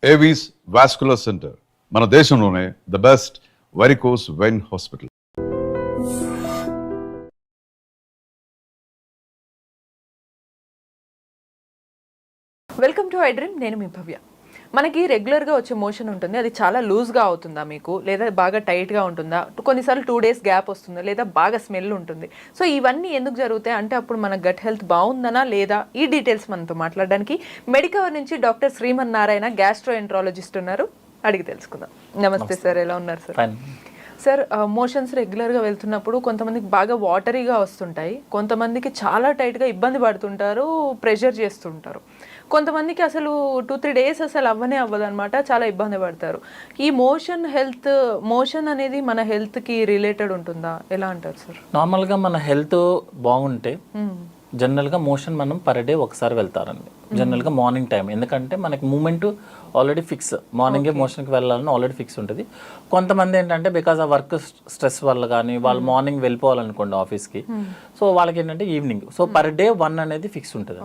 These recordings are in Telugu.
ఏవీస్ వాస్కులర్ సెంటర్ మన దేశంలోనే the best varicose vein hospital. Welcome to I dream. నేను మీ భవ్య. మనకి రెగ్యులర్గా వచ్చే మోషన్ ఉంటుంది, అది చాలా లూజ్గా అవుతుందా మీకు, లేదా బాగా టైట్గా ఉంటుందా, కొన్నిసార్లు 2 days గ్యాప్ వస్తుందా, లేదా బాగా స్మెల్ ఉంటుంది. సో ఇవన్నీ ఎందుకు జరుగుతాయి అంటే అప్పుడు మన గట్ హెల్త్ బాగుందనా లేదా, ఈ డీటెయిల్స్ మనతో మాట్లాడడానికి మెడికవర్ నుంచి డాక్టర్ శ్రీమన్ నారాయణ గ్యాస్ట్రోఎంట్రాలజిస్ట్ ఉన్నారు. అడిగి తెలుసుకుందాం. నమస్తే సార్, ఎలా ఉన్నారు సార్? సార్, మోషన్స్ రెగ్యులర్గా వెళ్తున్నప్పుడు కొంతమందికి బాగా వాటరీగా వస్తుంటాయి, కొంతమందికి చాలా టైట్గా ఇబ్బంది పడుతుంటారు, ప్రెషర్ చేస్తుంటారు, కొంతమందికి అసలు 2-3 days అసలు అవ్వనే అవ్వదన్నమాట, చాలా ఇబ్బంది పడతారు. ఈ మోషన్ అనేది మన హెల్త్కి రిలేటెడ్ ఉంటుందా, ఎలా అంటారు సార్? నార్మల్గా మన హెల్త్ బాగుంటే జనరల్గా మోషన్ మనం పర్ డే ఒకసారి వెళ్తారండి. జనరల్గా మార్నింగ్ టైం, ఎందుకంటే మనకి మూమెంట్ ఆల్రెడీ ఫిక్స్, మార్నింగే మోషన్కి వెళ్ళాలని ఆల్రెడీ ఫిక్స్ ఉంటుంది. కొంతమంది ఏంటంటే బికాస్ ఆ వర్క్ స్ట్రెస్ వల్ల కానీ వాళ్ళు మార్నింగ్ వెళ్ళిపోవాలనుకోండి ఆఫీస్కి, సో వాళ్ళకి ఏంటంటే ఈవినింగ్, సో పర్ డే 1 అనేది ఫిక్స్ ఉంటుంది.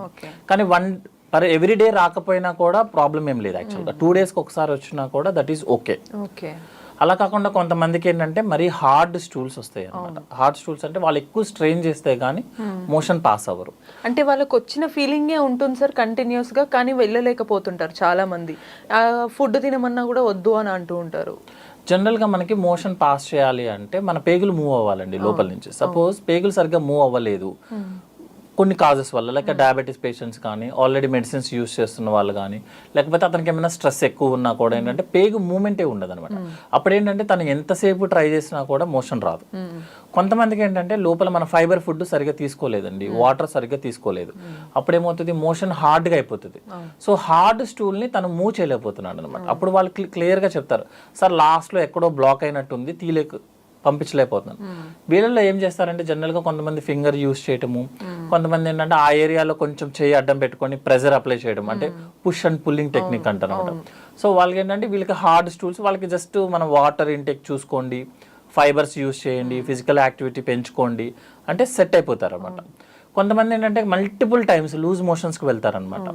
కానీ 1 ఎవ్రీ డే రాకపోయినా కూడా ప్రాబ్లం ఏం లేదు యాక్చువల్గా. 2 daysకి ఒకసారి వచ్చినా కూడా దట్ ఈస్ ఓకే. అలా కాకుండా కొంతమందికి ఏంటంటే మరీ హార్డ్ స్టూల్స్ వస్తాయి అనమాట. హార్డ్ స్టూల్స్ అంటే వాళ్ళు ఎక్కువ స్ట్రెయిన్ చేస్తే కానీ మోషన్ పాస్ అవ్వరు. అంటే వాళ్ళకి వచ్చిన ఫీలింగే ఉంటుంది సార్ కంటిన్యూస్గా, కానీ వెళ్ళలేకపోతుంటారు చాలా మంది. ఫుడ్ తినమన్నా కూడా వద్దు అని అంటూ ఉంటారు. జనరల్గా మనకి మోషన్ పాస్ చేయాలి అంటే మన పేగులు మూవ్ అవ్వాలండి లోపల నుంచి. సపోజ్ పేగులు సరిగ్గా మూవ్ అవ్వలేదు కొన్ని కాజెస్ వల్ల, లైక్ డయాబెటీస్ పేషెంట్స్ కానీ, ఆల్రెడీ మెడిసిన్స్ యూస్ చేస్తున్న వాళ్ళు కానీ, లేకపోతే అతనికి ఏమైనా స్ట్రెస్ ఎక్కువ ఉన్నా కూడా ఏంటంటే పేగు మూమెంటే ఉండదు అనమాట. అప్పుడు ఏంటంటే తను ఎంతసేపు ట్రై చేసినా కూడా మోషన్ రాదు. కొంతమందికి ఏంటంటే లోపల మన ఫైబర్ ఫుడ్ సరిగ్గా తీసుకోలేదండి, వాటర్ సరిగ్గా తీసుకోలేదు, అప్పుడు ఏమవుతుంది మోషన్ హార్డ్గా అయిపోతుంది. సో హార్డ్ స్టూల్ని తను మూవ్ చేయలేకపోతున్నాడు అనమాట. అప్పుడు వాళ్ళు క్లియర్గా చెప్తారు, సార్ లాస్ట్లో ఎక్కడో బ్లాక్ అయినట్టుంది, పంపించలేకపోతున్నాను. వీళ్ళల్లో ఏం చేస్తారంటే జనరల్గా కొంతమంది ఫింగర్ యూస్ చేయటము, కొంతమంది ఏంటంటే ఆ ఏరియాలో కొంచెం చేయి అడ్డం పెట్టుకొని ప్రెజర్ అప్లై చేయడం, అంటే పుష్ అండ్ పుల్లింగ్ టెక్నిక్ అంటారు. సో వాళ్ళకి ఏంటంటే వీళ్ళకి హార్డ్ స్టూల్స్, వాళ్ళకి జస్ట్ మనం వాటర్ ఇంటేక్ చూసుకోండి, ఫైబర్స్ యూస్ చేయండి, ఫిజికల్ యాక్టివిటీ పెంచుకోండి అంటే సెట్ అయిపోతారు అనమాట. కొంతమంది ఏంటంటే మల్టిపుల్ టైమ్స్ లూజ్ మోషన్స్కి వెళ్తారనమాట.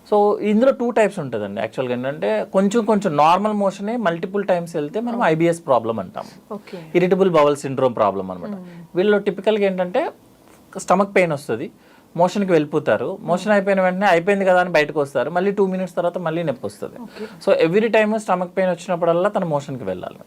సో ఇందులో 2 types ఉంటుందండి యాక్చువల్గా. ఏంటంటే కొంచెం నార్మల్ మోషనే మల్టిపుల్ టైమ్స్ వెళ్తే మనం ఐబిఎస్ ప్రాబ్లం అంటాం, ఇరిటబుల్ బవల్ సిండ్రోమ్ ప్రాబ్లం అనమాట. వీళ్ళు టిపికల్గా ఏంటంటే స్టమక్ పెయిన్ వస్తుంది, మోషన్కి వెళ్ళిపోతారు, మోషన్ అయిపోయిన వెంటనే అయిపోయింది కదా అని బయటకు వస్తారు, మళ్ళీ 2 minutes తర్వాత మళ్ళీ నొప్పి వస్తుంది. So every time stomach pain వచ్చినప్పుడల్లా తన మోషన్కి వెళ్ళాలి.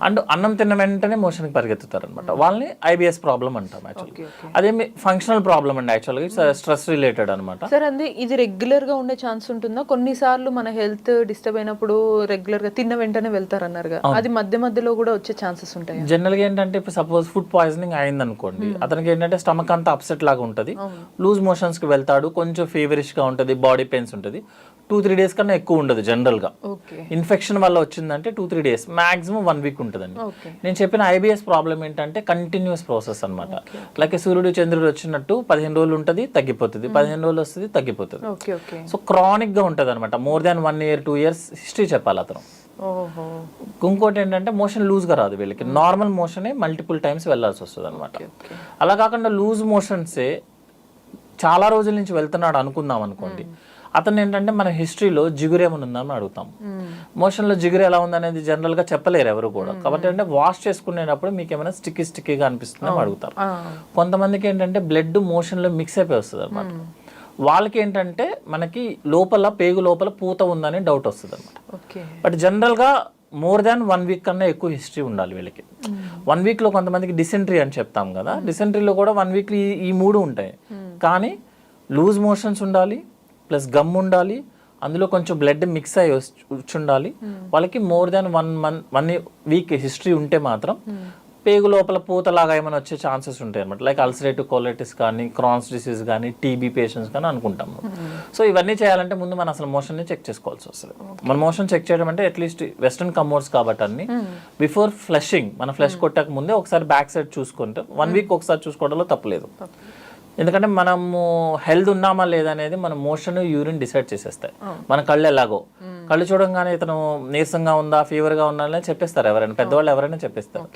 అండ్ అన్నం తిన్న వెంటనే మోషన్కి పరిగెత్తుతారు అనమాట, వాళ్ళని ఐబిఎస్ ప్రాబ్లం అంటాం యాక్చువల్గా. అదేమి ఫంక్షనల్ ప్రాబ్లం అండి యాక్చువల్గా, స్ట్రెస్ రిలేటెడ్ అనమాట. సార్ అంతే, ఇది రెగ్యులర్గా ఉండే ఛాన్స్ ఉంటుందా? కొన్నిసార్లు మన హెల్త్ డిస్టర్బ్ అయినప్పుడు రెగ్యులర్గా తిన్న వెంటనే వెళ్తారు అన్నారు, అది మధ్య మధ్యలో కూడా వచ్చే ఛాన్సెస్ ఉంటాయి? జనరల్గా ఏంటంటే ఇప్పుడు సపోజ్ ఫుడ్ పాయిజనింగ్ అయింది అనుకోండి, అతనికి ఏంటంటే స్టమక్ అంతా అప్సెట్ లాగా ఉంటుంది, లూజ్ మోషన్స్కి వెళ్తాడు, కొంచెం ఫీవరిష్గా ఉంటుంది, బాడీ పెయిన్స్ ఉంటుంది. 2-3 days కన్నా ఎక్కువ ఉండదు జనరల్గా. ఇన్ఫెక్షన్ వల్ల వచ్చిందంటే 2-3 days, మాక్సిమం 1 week ఉంటుందండి. నేను చెప్పిన ఐబిఎస్ ప్రాబ్లం ఏంటంటే కంటిన్యూస్ ప్రాసెస్ అనమాట. లైక్ సూర్యుడు చంద్రుడు వచ్చినట్టు 15 రోజులు ఉంటుంది, తగ్గిపోతుంది, 15 రోజులు వస్తుంది, తగ్గిపోతుంది. సో క్రానిక్గా ఉంటుంది అనమాట. More than 1 year 2 years history చెప్పాలి అతను. ఇంకోటి ఏంటంటే మోషన్ లూజ్గా రాదు వీళ్ళకి, నార్మల్ మోషనే మల్టిపుల్ టైమ్స్ వెళ్ళాల్సి వస్తుంది అనమాట. అలా కాకుండా లూజ్ మోషన్సే చాలా రోజుల నుంచి వెళ్తున్నాడు అనుకుందాం అనుకోండి, అతను ఏంటంటే మన హిస్టరీలో జిగురు ఏమైనా ఉందని అడుగుతాం. మోషన్లో జిగురు ఎలా ఉందనేది జనరల్గా చెప్పలేరు ఎవరు కూడా, కాబట్టి అంటే వాష్ చేసుకునేటప్పుడు మీకు ఏమైనా స్టిక్కీగా అనిపిస్తుందని అడుగుతారు. కొంతమందికి ఏంటంటే బ్లడ్ మోషన్లో మిక్స్ అయిపోయి వస్తుంది అనమాట. వాళ్ళకి ఏంటంటే మనకి లోపల పేగు లోపల పూత ఉందని డౌట్ వస్తుంది అనమాట. బట్ జనరల్గా మోర్ దాన్ 1 week కన్నా ఎక్కువ హిస్టరీ ఉండాలి వీళ్ళకి. 1 weekలో కొంతమందికి డిసెంట్రీ అని చెప్తాం కదా, డిసెంట్రీలో కూడా 1 week ఈ 3 ఉంటాయి. కానీ లూజ్ మోషన్స్ ఉండాలి, ప్లస్ గమ్ ఉండాలి, అందులో కొంచెం బ్లడ్ మిక్స్ అయ్యి వచ్చి ఉండాలి. వాళ్ళకి మోర్ దాన్ 1 week హిస్టరీ ఉంటే మాత్రం పేగు లోపల పూతలాగా ఏమైనా వచ్చే ఛాన్సెస్ ఉంటాయి అనమాట. లైక్ అల్సరేటివ్ కోలైటిస్ కానీ, క్రాన్స్ డిసీజ్ కానీ, టీబీ పేషెంట్స్ కానీ అనుకుంటాము. సో ఇవన్నీ చేయాలంటే ముందు మనం అసలు మోషన్ని చెక్ చేసుకోవాల్సి వస్తుంది. మన మోషన్ చెక్ చేయడం అంటే అట్లీస్ట్ వెస్టర్న్ కమోడ్స్ కాబట్టి అన్ని బిఫోర్ ఫ్లషింగ్, మన ఫ్లష్ కొట్టక ముందే ఒకసారి బ్యాక్ సైడ్ చూసుకుంటే 1 week ఒకసారి చూసుకోవడంలో తప్పలేదు. ఎందుకంటే మనము హెల్త్ ఉన్నామా లేదనేది మన మోషన్, యూరిన్ డిసైడ్ చేసేస్తాయి. మన కళ్ళు ఎలాగో, కళ్ళు చూడంగానే ఇతను నీరసంగా ఉందా, ఫీవర్గా ఉందా అని చెప్పేస్తారు ఎవరైనా, పెద్దవాళ్ళు ఎవరైనా చెప్పేస్తారు.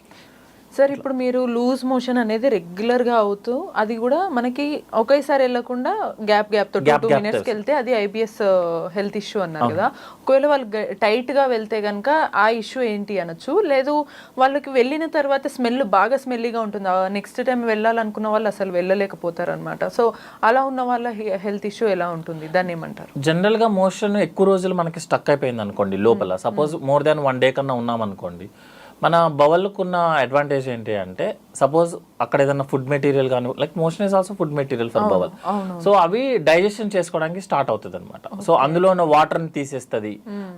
సార్ ఇప్పుడు మీరు లూజ్ మోషన్ అనేది రెగ్యులర్ గా అవుతూ అది కూడా మనకి ఒకేసారి వెళ్ళకుండా గ్యాప్ తో 2 మినిట్స్కి వెళ్తే అది ఐబిఎస్ హెల్త్ ఇష్యూ అన్నారు కదా. ఒకవేళ వాళ్ళు టైట్ గా వెళ్తే గనక ఆ ఇష్యూ ఏంటి అనొచ్చు, లేదు వాళ్ళకి వెళ్ళిన తర్వాత స్మెల్ బాగా స్మెల్లీగా ఉంటుంది, నెక్స్ట్ టైం వెళ్ళాలనుకున్న వాళ్ళు అసలు వెళ్ళలేకపోతారు అనమాట. సో అలా ఉన్న వాళ్ళ హెల్త్ ఇష్యూ ఎలా ఉంటుంది, దాన్ని ఏమంటారు? జనరల్ గా మోషన్ ఎక్కువ రోజులు మనకి స్టక్ అయిపోయింది అనుకోండి లోపల, సపోజ్ మోర్ దాన్ 1 డే కన్నా ఉన్నాం అనుకోండి, మన బవల్కున్న అడ్వాంటేజ్ ఏంటి అంటే సపోజ్ అక్కడ ఏదైనా ఫుడ్ మెటీరియల్ కానీ, like motion is also food material for bowel, so అవి డైజెషన్ చేసుకోవడానికి స్టార్ట్ అవుతుంది అనమాట. సో అందులో ఉన్న వాటర్ని తీసేస్తుంది,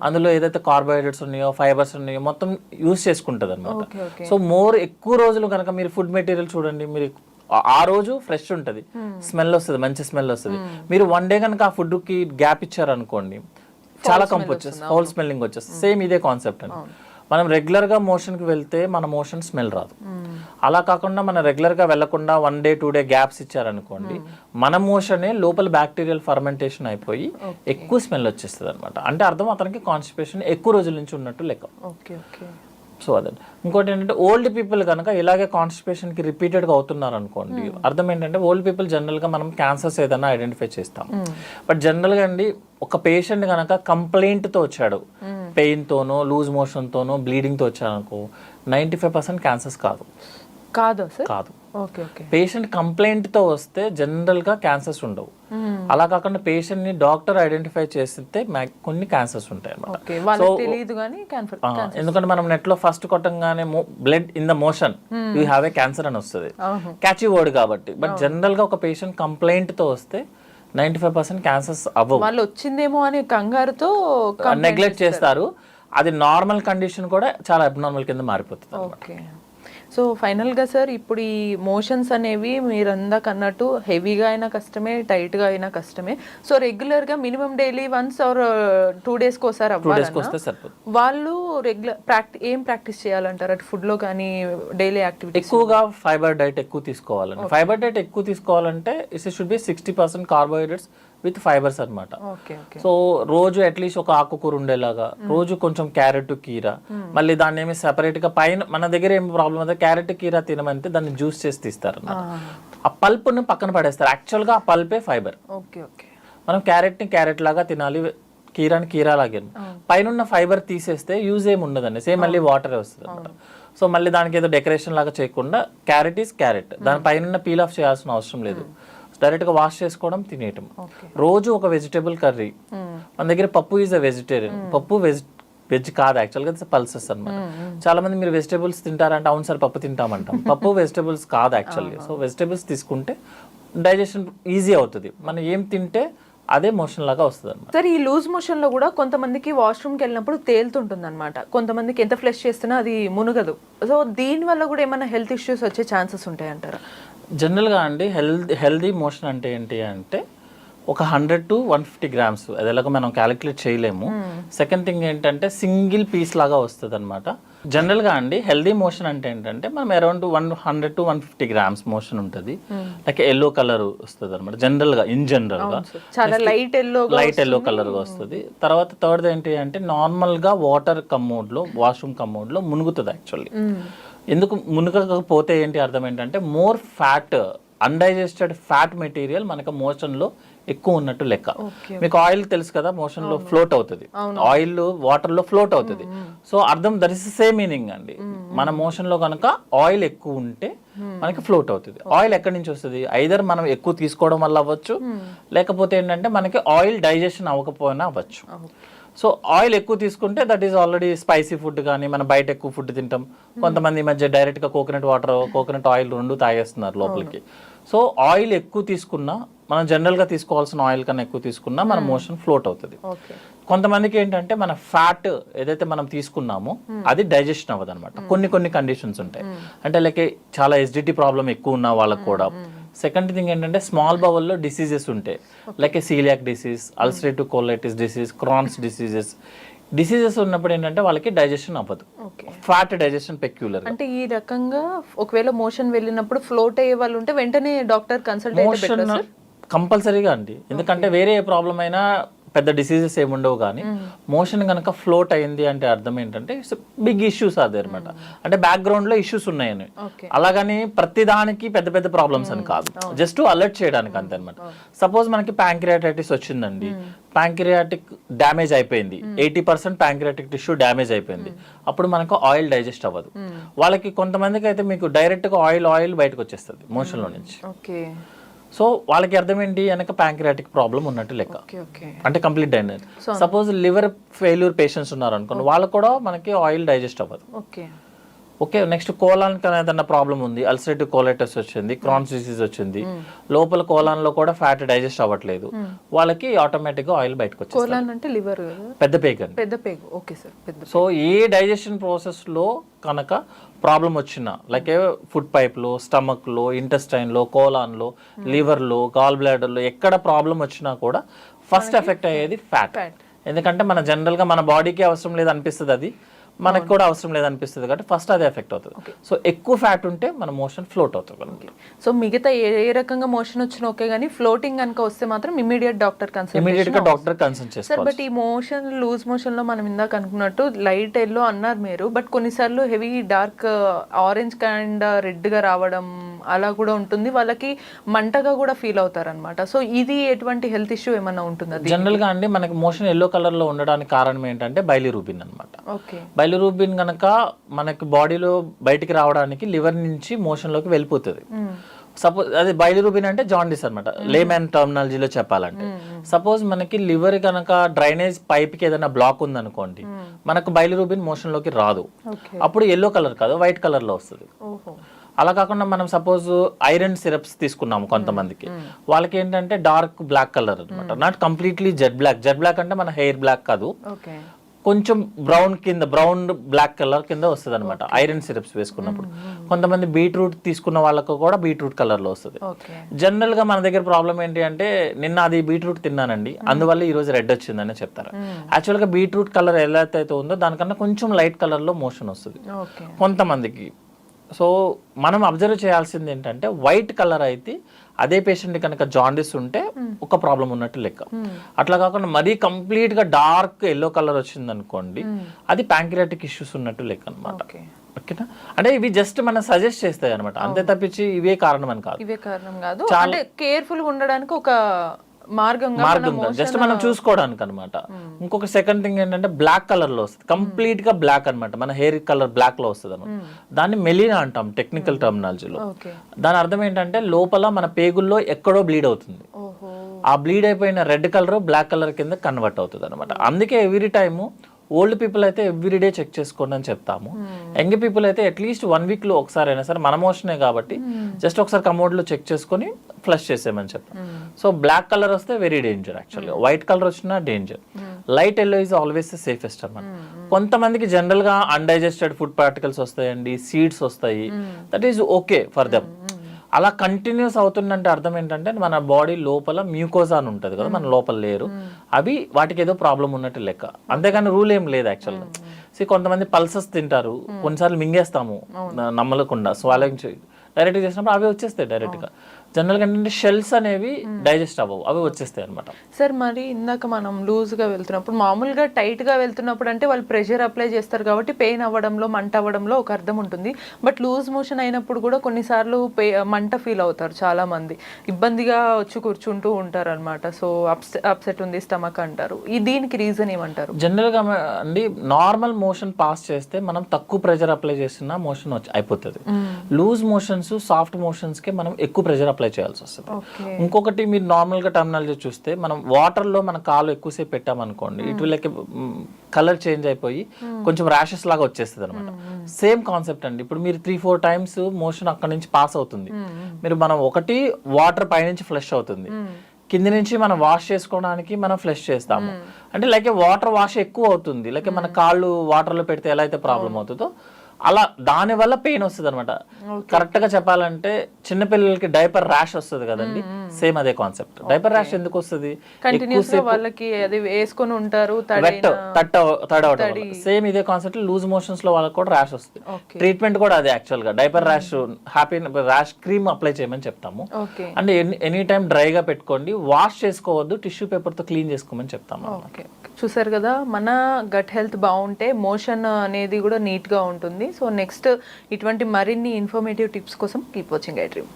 అందులో ఏదైతే కార్బోహైడ్రేట్స్ ఉన్నాయో ఫైబర్స్ ఉన్నాయో మొత్తం యూస్ చేసుకుంటుంది అనమాట. సో మోర్ ఎక్కువ రోజులు కనుక మీరు ఫుడ్ మెటీరియల్ చూడండి, మీరు ఆ రోజు ఫ్రెష్ ఉంటుంది, స్మెల్ వస్తుంది, మంచి స్మెల్ వస్తుంది. మీరు 1 డే కనుక ఆ ఫుడ్ కి గ్యాప్ ఇచ్చారనుకోండి, చాలా కంపు వచ్చేస్తుంది, హోల్ స్మెల్లింగ్ వచ్చేస్తుంది. సేమ్ ఇదే కాన్సెప్ట్ అండి. మనం రెగ్యులర్గా మోషన్కి వెళ్తే మన మోషన్ స్మెల్ రాదు. అలా కాకుండా మనం రెగ్యులర్గా వెళ్లకుండా 1 డే 2 డే గ్యాప్స్ ఇచ్చారనుకోండి, మన మోషనే లోపల బ్యాక్టీరియల్ ఫర్మెంటేషన్ అయిపోయి ఎక్కువ స్మెల్ వచ్చేస్తుంది అనమాట. అంటే అర్థం అతనికి కాన్స్టిపేషన్ ఎక్కువ రోజుల నుంచి ఉన్నట్టు లెక్క. సో అదే. ఇంకోటి ఏంటంటే ఓల్డ్ పీపుల్ కనుక ఇలాగే కాన్స్టిపేషన్కి రిపీటెడ్గా అవుతున్నారు అనుకోండి, అర్థం ఏంటంటే ఓల్డ్ పీపుల్ జనరల్గా మనం క్యాన్సర్స్ ఏదైనా ఐడెంటిఫై చేస్తాం. బట్ జనరల్గా అండి ఒక పేషెంట్ కనుక కంప్లైంట్తో వచ్చాడు, పెయిన్తోనో లూజ్ మోషన్తోనో బ్లీడింగ్తో వచ్చాడు అనుకో, 95% క్యాన్సర్స్ కాదు. కాదు. పేషెంట్ కంప్లైంట్తో వస్తే జనరల్గా క్యాన్సర్స్ ఉండవు. అలా కాకుండా పేషెంట్ ని డాక్టర్ ఐడెంటిఫై చేస్తే కొన్ని క్యాన్సర్స్ ఉంటాయి అన్నమాట. ఎందుకంటే మనం నెట్ లో ఫస్ట్ కొట్టంగానే blood in the motion you have a cancer అని వస్తుంది, క్యాచీ వర్డ్ కాబట్టి. బట్ జనరల్ గా ఒక పేషెంట్ కంప్లైంట్ తో వస్తే 95% క్యాన్సర్స్ అవ్వవు. వాళ్ళు వచ్చిందేమో అని కంగారుతో నెగ్లెక్ట్ చేస్తారు. అది నార్మల్ కండిషన్ కూడా చాలా అబ్నార్మల్ కింద మారిపోతుంది. సో ఫైనల్గా సార్, ఇప్పుడు ఈ మోషన్స్ అనేవి మీరు అందాక అన్నట్టు హెవీగా అయినా కష్టమే, టైట్గా అయినా కష్టమే. సో రెగ్యులర్గా మినిమం డైలీ వన్స్ ఆర్ 2 డేస్కి ఒకసారి అవ్వాలన్నా వాళ్ళు ఏం ప్రాక్టీస్ చేయాలంటారు? అటు ఫుడ్లో కానీ డైలీ యాక్టివిటీ ఎక్కువగా ఫైబర్ డైట్ ఎక్కువ తీసుకోవాలండి. ఫైబర్ డైట్ ఎక్కువ తీసుకోవాలంటే it should be 60% carbohydrates with fibres అనమాట. సో రోజు అట్లీస్ట్ ఒక ఆకుకూర ఉండేలాగా, రోజు కొంచెం క్యారెట్ కీరా, మళ్ళీ దాన్ని ఏమి సెపరేట్ గా పైన మన దగ్గర ఏమి ప్రాబ్లం అయితే క్యారెట్ కీరా తినమంటే దాన్ని జ్యూస్ చేసి తీస్తారు అన్నమాట. ఆ పల్ప్ని పక్కన పడేస్తారు. యాక్చువల్ గా ఆ పల్పే ఫైబర్. మనం క్యారెట్ ని క్యారెట్ లాగా తినాలి, కీరాని కీరా లాగే. పైన ఫైబర్ తీసేస్తే యూజ్ ఏమి ఉండదండి, సేమ్ మళ్ళీ వాటర్ వస్తుంది అనమాట. సో మళ్ళీ దానికి ఏదో డెకరేషన్ లాగా చేయకుండా క్యారెట్ ఈస్ క్యారెట్, దాని పైన పీల్ ఆఫ్ చేయాల్సిన అవసరం లేదు, డైరెక్ట్ గా వాష్ చేసుకోవడం, తినేయటం. రోజు ఒక వెజిటేబుల్ కర్రీ. మన దగ్గర పప్పు ఈజ్ అ వెజిటేరియన్, పప్పు వెజ్ కాదు యాక్చువల్గా, పల్సెస్ అనమాట. చాలా మంది మీరు వెజిటేబుల్స్ తింటారంటే అవును సార్ పప్పు తింటామంటాం, పప్పు వెజిటేబుల్స్ కాదు యాక్చువల్గా. సో వెజిటేబుల్స్ తీసుకుంటే డైజెషన్ ఈజీ అవుతుంది, మనం ఏం తింటే అదే మోషన్ లాగా వస్తుంది అనమాట. సార్ ఈ లూజ్ మోషన్ లో కూడా కొంతమందికి వాష్రూమ్కి వెళ్ళినప్పుడు తేలుతుంటుంది అనమాట, కొంతమందికి ఎంత ఫ్లష్ చేస్తున్నా అది మునగదు. సో దీని వల్ల కూడా ఏమైనా హెల్త్ ఇష్యూస్ వచ్చే ఛాన్సెస్ ఉంటాయంటారా? జనరల్గా అండి హెల్దీ మోషన్ అంటే ఏంటి అంటే ఒక 100 to 150 grams, అది ఎలాగో మనం క్యాలిక్యులేట్ చేయలేము. సెకండ్ థింగ్ ఏంటంటే సింగిల్ పీస్ లాగా వస్తుంది అనమాట. జనరల్గా అండి హెల్దీ మోషన్ అంటే ఏంటంటే మనం అరౌండ్ 100 to 150 grams మోషన్ ఉంటుంది. లైక్ ఎల్లో కలర్ వస్తుంది అనమాట జనరల్గా, ఇన్ జనరల్గా లైట్ ఎల్లో కలర్గా వస్తుంది. తర్వాత థర్డ్ ఏంటి అంటే నార్మల్గా వాటర్ కమ్మోడ్లో, వాష్రూమ్ కమ్మోడ్లో మునుగుతుంది యాక్చువల్లీ. ఎందుకు మునగకపోతే ఏంటి అర్థం ఏంటంటే more fat, undigested fat material మనకు మోషన్లో ఎక్కువ ఉన్నట్టు లెక్క. మీకు ఆయిల్ తెలుసు కదా, మోషన్ లో ఫ్లోట్ అవుతుంది, ఆయిల్ వాటర్ లో ఫ్లోట్ అవుతుంది. సో అర్థం దట్ ఇస్ సేమ్ మీనింగ్ అండి. మన మోషన్ లో కనుక ఆయిల్ ఎక్కువ ఉంటే మనకి ఫ్లోట్ అవుతుంది. ఆయిల్ ఎక్కడి నుంచి వస్తుంది? ఐదర్ మనం ఎక్కువ తీసుకోవడం వల్ల అవ్వచ్చు, లేకపోతే ఏంటంటే మనకి ఆయిల్ డైజెషన్ అవ్వకపోయినా అవ్వచ్చు. సో ఆయిల్ ఎక్కువ తీసుకుంటే that is already spicy food కానీ మనం బయట ఎక్కువ ఫుడ్ తింటాం. కొంతమంది ఈ మధ్య డైరెక్ట్గా కోకోనట్ వాటర్, కోకోనట్ ఆయిల్ 2 తాగేస్తున్నారు లోపలికి. సో ఆయిల్ ఎక్కువ తీసుకున్నా, మనం జనరల్గా తీసుకోవాల్సిన ఆయిల్ కన్నా ఎక్కువ తీసుకున్నా మన మోషన్ ఫ్లోట్ అవుతుంది. కొంతమందికి ఏంటంటే మన ఫ్యాట్ ఏదైతే మనం తీసుకున్నామో అది డైజెషన్ అవ్వదు అనమాట. కొన్ని కండిషన్స్ ఉంటాయి, అంటే లైక్ చాలా ఎసిడిటీ ప్రాబ్లం ఎక్కువ ఉన్న వాళ్ళకి కూడా. సెకండ్ థింగ్ ఏంటంటే స్మాల్ బౌల్లో డిసీజెస్ ఉంటాయి, like coeliac disease, ulcerative colitis disease, Crohn's diseases ఉన్నప్పుడు ఏంటంటే వాళ్ళకి డైజెషన్ అవ్వదు, ఫ్యాట్ డైజెషన్ పెక్యులర్. అంటే ఈ రకంగా ఒకవేళ మోషన్ వెళ్ళినప్పుడు ఫ్లోట్ అయ్యే వాళ్ళు ఉంటే వెంటనే డాక్టర్ కన్సల్ట్ కంపల్సరీగా అండి. ఎందుకంటే వేరే ఏ ప్రాబ్లం అయినా పెద్ద డిసీజెస్ ఏముండవు కానీ మోషన్ కనుక ఫ్లోట్ అయింది అంటే అర్థం ఏంటంటే బిగ్ ఇష్యూస్ అదే అనమాట. అంటే బ్యాక్గ్రౌండ్ లో ఇష్యూస్ ఉన్నాయని, అలాగని ప్రతి దానికి పెద్ద పెద్ద ప్రాబ్లమ్స్ అని కాదు, జస్ట్ అలర్ట్ చేయడానికి అంతే అనమాట. సపోజ్ మనకి ప్యాంక్రియాటైటిస్ వచ్చిందండి, ప్యాంక్రియాటిక్ డ్యామేజ్ అయిపోయింది, 80% ప్యాంక్రియాటిక్ టిష్యూ డ్యామేజ్ అయిపోయింది, అప్పుడు మనకు ఆయిల్ డైజెస్ట్ అవ్వదు. వాళ్ళకి కొంతమందికి అయితే మీకు డైరెక్ట్ గా ఆయిల్ బయటకు వచ్చేస్తుంది మోషన్ లో నుంచి. సో వాళ్ళకి అర్థం ఏంటి, వెనక ప్యాంక్రియాటిక్ ప్రాబ్లం ఉన్నట్టు లెక్క, అంటే complete digest. Suppose liver failure patients ఉన్నారు అనుకోండి, వాళ్ళకు కూడా మనకి ఆయిల్ డైజెస్ట్ అవ్వదు. ఓకే, నెక్స్ట్ కోలాన్ ఏదైనా ప్రాబ్లం ఉంది, అల్సరేటివ్ కోలైటిస్ వచ్చింది, క్రాన్స్ డిసీజ్ వచ్చింది, లోపల కోలాన్ లో కూడా ఫ్యాట్ డైజెస్ట్ అవ్వట్లేదు, వాళ్ళకి ఆటోమేటిక్ గా ఆయిల్ బయటకు వచ్చేస్తుంది. పెద్ద పేగు. సో ఏ డైజెషన్ ప్రాసెస్ లో కనుక ప్రాబ్లం వచ్చినా, లైక్ ఫుడ్ పైప్ లో, స్టమక్ లో, ఇంటెస్టైన్ లో, కోలాన్ లో, లివర్ లో, గాల్ బ్లాడర్ లో ఎక్కడ ప్రాబ్లం వచ్చినా కూడా ఫస్ట్ ఎఫెక్ట్ అయ్యేది ఫ్యాట్. ఎందుకంటే మన జనరల్ గా మన బాడీకి అవసరం లేదు అనిపిస్తుంది, అది మనకు కూడా అవసరం లేదనిపిస్తుంది కాబట్టి ఫస్ట్ అదే ఎఫెక్ట్ అవుతుంది. సో ఎక్కువ ఫ్యాట్ ఉంటే మన మోషన్ ఫ్లోట్ అవుతుంది. సో మిగతా ఏ రకంగా మోషన్ వచ్చినా ఓకే, కానీ ఫ్లోటింగ్ కనుక వస్తే మాత్రం ఇమీడియట్ గా డాక్టర్ కన్సల్ట్ చేస్తారు. బట్ ఈ మోషన్ లూజ్ మోషన్ లో మనం ఇందాక అనుకున్నట్టు లైట్ ఎల్లో అన్నారు మీరు, బట్ కొన్నిసార్లు heavy dark orange kind red గా రావడం అలా కూడా ఉంటుంది, వాళ్ళకి మంటగా కూడా ఫీల్ అవుతారు అనమాట. సో ఇది ఎటువంటి హెల్త్ ఇష్యూ ఏమన్నా ఉంటుందా? జనరల్ గా అండి మనకి మోషన్ ఎల్లో కలర్ లో ఉండడానికి కారణం ఏంటంటే బైలిరూబిన్ అనమాట. బైలిరూబిన్ కనుక మనకి బాడీలో బయటికి రావడానికి లివర్ నుంచి మోషన్ లోకి వెళ్ళిపోతుంది. సపోజ్ అది బైలిరూబిన్ అంటే జాండిస్ అనమాట, లేమన్ టర్మినాలజీలో చెప్పాలంటే. సపోజ్ మనకి లివర్ కనుక డ్రైనేజ్ పైప్ కి ఏదైనా బ్లాక్ ఉందనుకోండి, మనకు బైలిరూబిన్ మోషన్ లోకి రాదు, అప్పుడు ఎల్లో కలర్ కాదు వైట్ కలర్ లో వస్తుంది. అలా కాకుండా మనం సపోజ్ ఐరన్ సిరప్స్ తీసుకున్నాము కొంతమందికి, వాళ్ళకి ఏంటంటే డార్క్ బ్లాక్ కలర్ అనమాట, నాట్ కంప్లీట్లీ జెడ్ బ్లాక్ అంటే మన హెయిర్ బ్లాక్ కాదు, కొంచెం బ్రౌన్ బ్లాక్ కలర్ కింద వస్తుంది అనమాట ఐరన్ సిరప్స్ వేసుకున్నప్పుడు. కొంతమంది బీట్రూట్ తీసుకున్న వాళ్ళకు కూడా బీట్రూట్ కలర్ లో వస్తుంది. జనరల్ గా మన దగ్గర ప్రాబ్లం ఏంటి అంటే, నిన్న అది బీట్రూట్ తిన్నానండి అందువల్ల ఈ రోజు రెడ్ వచ్చిందని చెప్తారు. యాక్చువల్ గా బీట్రూట్ కలర్ ఎలా అయితే ఉందో దానికన్నా కొంచెం లైట్ కలర్ లో మోషన్ వస్తుంది కొంతమందికి. సో మనం అబ్జర్వ్ చేయాల్సింది ఏంటంటే, వైట్ కలర్ అయితే అదే పేషెంట్ కనుక జాండిస్ ఉంటే ఒక ప్రాబ్లం ఉన్నట్టు లెక్క. అట్లా కాకుండా మరీ కంప్లీట్ గా డార్క్ ఎల్లో కలర్ వచ్చింది అనుకోండి, అది ప్యాంక్రియాటిక్ ఇష్యూస్ ఉన్నట్టు లెక్క అనమాట. ఓకేనా, అంటే ఇవి జస్ట్ మనం సజెస్ట్ చేస్తాయి అనమాట, అంతే తప్పించి ఇవే కారణం అని కాదు. చాలా కేర్ఫుల్ గా ఉండడానికి ఒక మార్గం జస్ట్ మనం చూసుకోవడానికి అనమాట. ఇంకొక సెకండ్ థింగ్ ఏంటంటే, బ్లాక్ కలర్ లో వస్తుంది, కంప్లీట్ గా బ్లాక్ అనమాట, మన హెయిర్ కలర్ బ్లాక్ లో వస్తుంది అనమాట. దాన్ని మెలినా అంటాం టెక్నికల్ టర్మినాలజీలో. దాని అర్థం ఏంటంటే, లోపల మన పేగుల్లో ఎక్కడో బ్లీడ్ అవుతుంది, ఆ బ్లీడ్ అయిపోయిన రెడ్ కలర్ బ్లాక్ కలర్ కింద కన్వర్ట్ అవుతుంది అనమాట. అందుకే ఎవ్రీ టైము ఓల్డ్ పీపుల్ అయితే ఎవ్రీడే చెక్ చేసుకోండి అని చెప్తాము. యంగ్ పీపుల్ అయితే అట్లీస్ట్ 1 week లో ఒకసారి అయినా సరే, మన మోషనే కాబట్టి జస్ట్ ఒకసారి కమోడ్ లో చెక్ చేసుకొని ఫ్లష్ చేసేయమని చెప్తాం. సో బ్లాక్ కలర్ వస్తే వెరీ డేంజర్ యాక్చువల్గా, వైట్ కలర్ వచ్చినా danger, light yellow is always safest అనమాట. కొంతమందికి జనరల్ గా అన్డైజెస్టెడ్ ఫుడ్ పార్టికల్స్ వస్తాయండి, సీడ్స్ వస్తాయి, that is okay for them. అలా కంటిన్యూస్ అవుతుందంటే అర్థం ఏంటంటే, మన బాడీ లోపల మ్యూకోజా అని ఉంటుంది కదా, మన లోపల లేరు, అవి వాటికి ఏదో ప్రాబ్లం ఉన్నట్టు లెక్క, అంతేగాని రూల్ ఏం లేదు యాక్చువల్గా. సో కొంతమంది పల్సెస్ తింటారు, కొన్నిసార్లు మింగేస్తాము నమ్మలకుండా, స్వాలింగ్ డైరెక్ట్ చేసినప్పుడు అవి వచ్చేస్తాయి డైరెక్ట్గా. జనరల్గా ఏంటంటే షెల్స్ అనేవి డైజెస్ట్ అవ్వవు, అవి వచ్చేస్తాయి అనమాట. సార్ మరి ఇందాక మనం లూజ్గా వెళ్తున్నప్పుడు, మామూలుగా టైట్గా వెళ్తున్నప్పుడు అంటే వాళ్ళు ప్రెషర్ అప్లై చేస్తారు కాబట్టి పెయిన్ అవ్వడంలో మంట అవ్వడంలో ఒక అర్థం ఉంటుంది. బట్ లూజ్ మోషన్ అయినప్పుడు కూడా కొన్నిసార్లు మంట ఫీల్ అవుతారు చాలా మంది, ఇబ్బందిగా వచ్చి కూర్చుంటూ ఉంటారు అనమాట. సో అప్సెట్ ఉంది స్టమక్ అంటారు, దీనికి రీజన్ ఏమంటారు? జనరల్గా అండి, నార్మల్ మోషన్ పాస్ చేస్తే మనం తక్కువ ప్రెషర్ అప్లై చేసిన మోషన్ అయిపోతుంది. లూజ్ మోషన్స్ సాఫ్ట్ మోషన్స్ కి మనం ఎక్కువ ప్రెషర్ అప్లై చేయాల్సి వస్తుంది. ఇంకొకటి, మీరు నార్మల్ గా టర్మినాలజీ చూస్తే, మనం వాటర్ లో మన కాలు ఎక్కువసేపు పెట్టామనుకోండి, ఇటు లైక్ కలర్ చేంజ్ అయిపోయి కొంచెం ర్యాషెస్ లాగా వచ్చేస్తుంది అనమాట. సేమ్ కాన్సెప్ట్ అండి, ఇప్పుడు మీరు 3-4 times మోషన్ అక్కడ నుంచి పాస్ అవుతుంది, మీరు మనం ఒకటి వాటర్ పైనుంచి ఫ్లష్ అవుతుంది, కింది నుంచి మనం వాష్ చేసుకోవడానికి మనం ఫ్లష్ చేస్తాము, అంటే లైక్ వాటర్ వాష్ ఎక్కువ అవుతుంది, లైక్ మన కాళ్ళు వాటర్ లో పెడితే ఎలా అయితే ప్రాబ్లం అవుతుందో అలా దాని వల్ల పెయిన్ వస్తుంది అనమాట. కరెక్ట్ గా చెప్పాలంటే చిన్నపిల్లలకి డైపర్ ర్యాష్ వస్తుంది కదండి, సేమ్ అదే కాన్సెప్ట్. డైపర్ ర్యాష్ ఎందుకు వస్తుంది? కంటిన్యూస్ గా వాళ్ళకి అది వేసుకొని ఉంటారు, తడవటం. సేమ్ ఇదే కాన్సెప్ట్ లూజ్ మోషన్స్ లో వాళ్ళకి కూడా ర్యాష్ వస్తుంది. ట్రీట్మెంట్ కూడా అదే యాక్చువల్ గా. Diaper rash happy rash cream apply చేయమని చెప్తాము. అంటే ఎనీ టైం డ్రైగా పెట్టుకోండి, వాష్ చేసుకోవద్దు, టిష్యూ పేపర్ తో క్లీన్ చేసుకోమని చెప్తాము. చూసారు కదా, మన గట్ హెల్త్ బాగుంటే మోషన్ అనేది కూడా నీట్ గా ఉంటుంది. సో నెక్స్ట్ ఇటువంటి మరిన్ని ఇన్ఫర్మేటివ్ టిప్స్ కోసం కీప్ వాచింగ్ ఐ డ్రీమ్.